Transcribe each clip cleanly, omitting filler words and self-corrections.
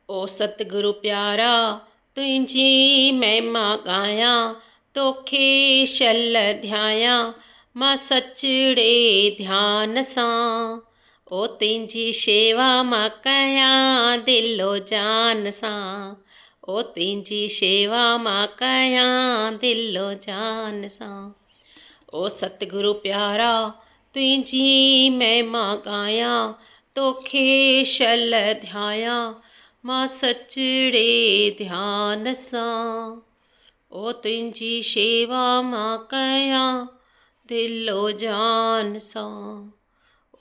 ओ सतगुरु प्यारा तुंहिंजी महिमा गायां, तोखे शल ध्यायां मां सचड़े ध्यान सां। ओ तुंहिंजी शेवा मां कयां दिलो जान सां। ओ तुंहिंजी शेवा मां कयां दिलो जान सां। ओ सतगुरु प्यारा तुंहिंजी महिमा गायां, तोखे शल ध्यायां मां सचड़े ध्यान सां। ओ तुंहिंजी शेवा मां कयां दिलो जान सां।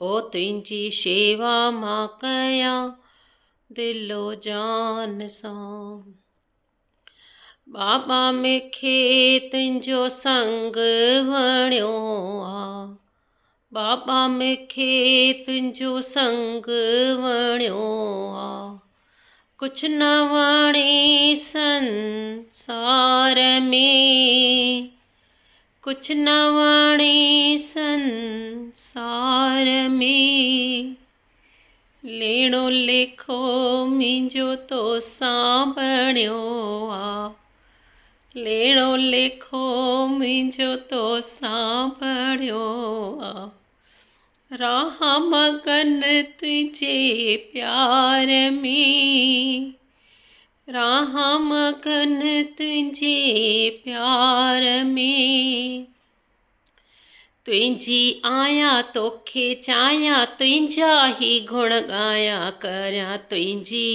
ओ तुंहिंजी शेवा मां कयां दिलो जान सां। बाबा मूंखे तुंहिंजो संग वणियो आहे, बाबा मूंखे तुंहिंजो संग वणियो आहे। कुछ न वणे संसार में, कुछ न वणे संसार में। लेणो लेखो मुंहिंजो तोसां बणियो आहे, लेणो लेखो मुंहिंजो तोसां बणियो आहे। राह मगन तुंहिंजे प्यार में, राह मगन तुंहिंजे प्यार में। तुंहिंजी आहियां तोखे चाहियां, तुंहिंजा ही गुण ॻायां करियां तुंहिंजी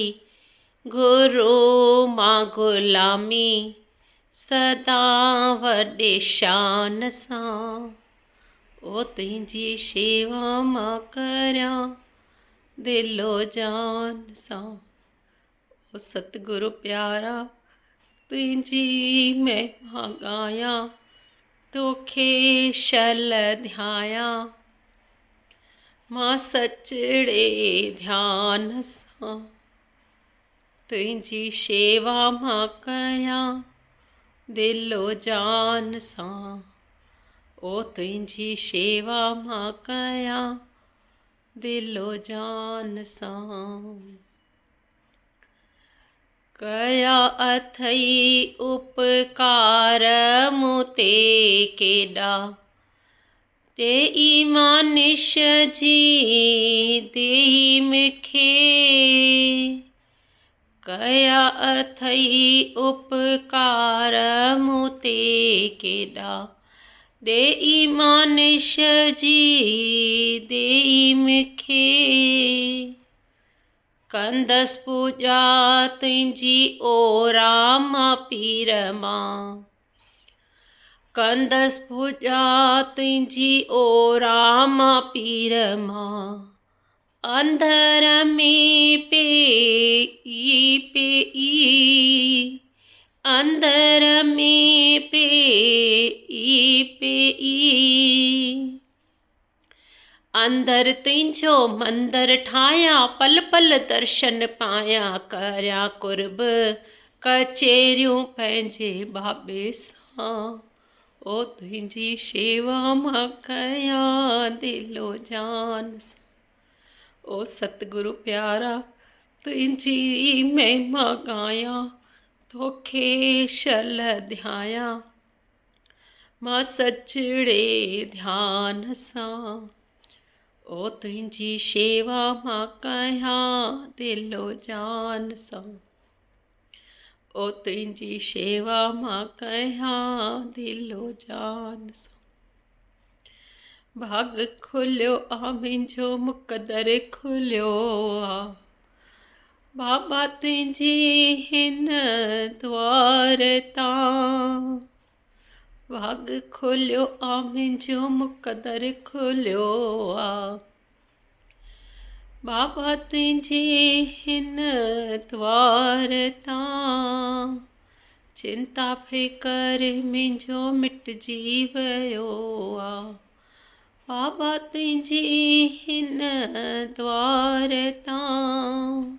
गुरू मां ग़ुलामी सदा वॾे शान सां। ओ तुंहिंजी शेवा मां करियां दिलो जान सां। ओ सतगुरु प्यारा तुंहिंजी महिमा गायां, तोखे शल ध्यायां मां सचड़े ध्यान सां। तुंहिंजी शेवा मां कयां दिलो जान सां। ओ तुंहिंजी शेवा मां कयां दिलो जान सां। कया अथई उपकार मूं ते केॾा, ॾेई मानिश जी देई मूंखे। कया अथई उपकार मूं ते केॾा, ॾेई मानिश जी देई मूंखे। कंदसि पूॼा तुंहिंजी ओ राम पीर मां, कंदसि पूॼा तुंहिंजी ओ राम पीर मां। अंदर में पेई पेई, अंदर में पेई पेई। अंदर तुंहिंजो मंदर ठाहियां, पल पल दर्शन पायां करियां कुर्ब कचेरियूं पंहिंजे बाबे सां। ओ तुंहिंजी शेवा मां कयां दिलो जान सां। ओ सतगुरु प्यारा तुंहिंजी महिमा गायां, तोखे शल ध्यायां मां सचड़े ध्यान सां। ओ तुंहिंजी शेवा मां कयां दिलो जान सां। ओ तुंहिंजी शेवा मां कयां दिलो जान सां। भाग खुलियो आ मुंहिंजो मुक़दर खुलियो आ, बाबा तुंहिंजी हिन द्वार तां। भाग खुलियो आ मुंहिंजो मुक़दर खुलियो आ, बाबा तुंहिंजी हिन द्वार तां। चिंता फ़िकर मुंहिंजो मिटजी वियो आ, बाबा तुंहिंजी हिन द्वार तां।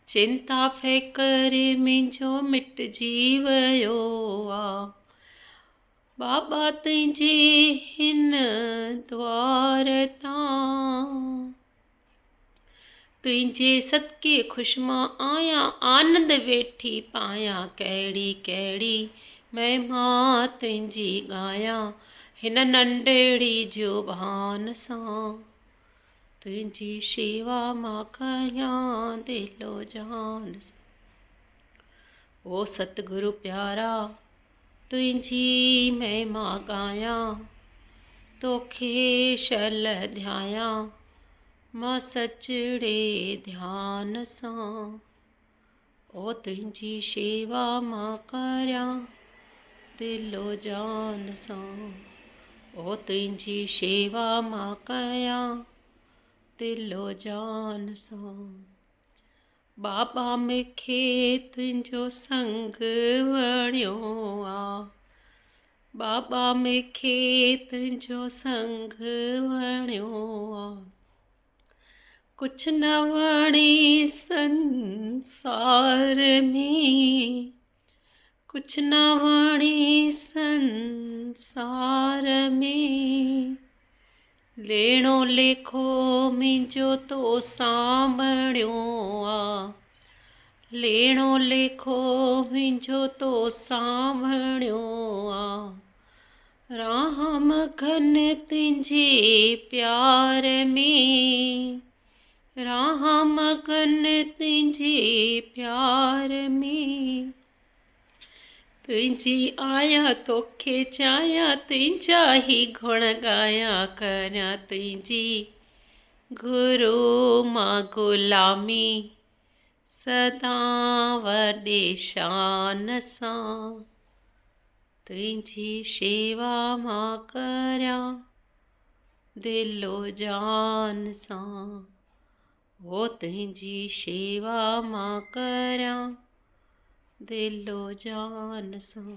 चिंता फ़िकर मुंहिंजो मिटजी वियो आ, बाबा तुंहिंजी हिन द्वार तां। तुंहिंजे सदके ख़ुशि मां आहियां, आनंद वेठी पायां, कहिड़ी कहिड़ी महिमा तुंहिंजी ॻायां, हिन नंढड़ी ज़ुबान सां। तुंहिंजी शेवा मां कयां दिलो जान सां। ओ सतगुरु प्यारा तुंहिंजी महिमा ॻायां, तोखे शल ध्यायां मां सचड़े ध्यान सां। ओ तुंहिंजी शेवा मां करियां दिलो जान सां। ओ तुंहिंजी शेवा मां कयां दिलो जान सां। बाबा मूंखे तुंहिंजो संग वणियो आहे, बाबा मूंखे तुंहिंजो संग वणियो आहे। कुझु न वणे संसार में, कुझु न वणे संसार में, लेणो लेखो मुंहिंजो तो साम्हणियो आहे, लेणो लेखो मुंहिंजो तो साम्हणियो आहे। राम घन तुंहिंजे प्यार में, राम घन तुंहिंजे प्यार में, तुंहिंजी आहियां तोखे चाहियां, तुंहिंजा ई गुण ॻायां, करियां तुंहिंजी गुरू मां ग़ुलामी सदा वॾे शान सां। तुंहिंजी शेवा मां करियां दिलो जान सां। ओ तुंहिंजी शेवा मां करियां दिलो जान सां।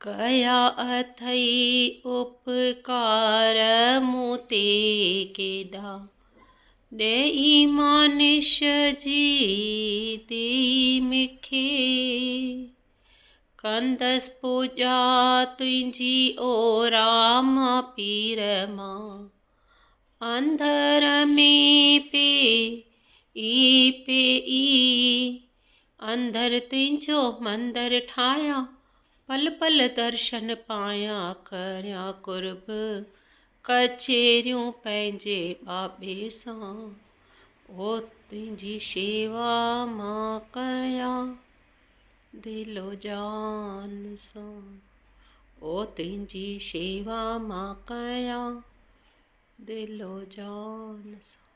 कया अथई उपकार मूं ते केॾा, ॾेई मानिश जी देई मूंखे, कंदसि पूॼा तुंहिंजी ओ राम पीर मां, अंदर में पे अंदर तुंहिंजो मंदरु ठाहियां, पल पल दर्शन पायां, करियां कुर्ब कचेरियूं पंहिंजे बाबे सां। ओ तुंहिंजी शेवा मां कयां दिलो जान सां। ओ तुंहिंजी शेवा मां कयां दिलो जान सां।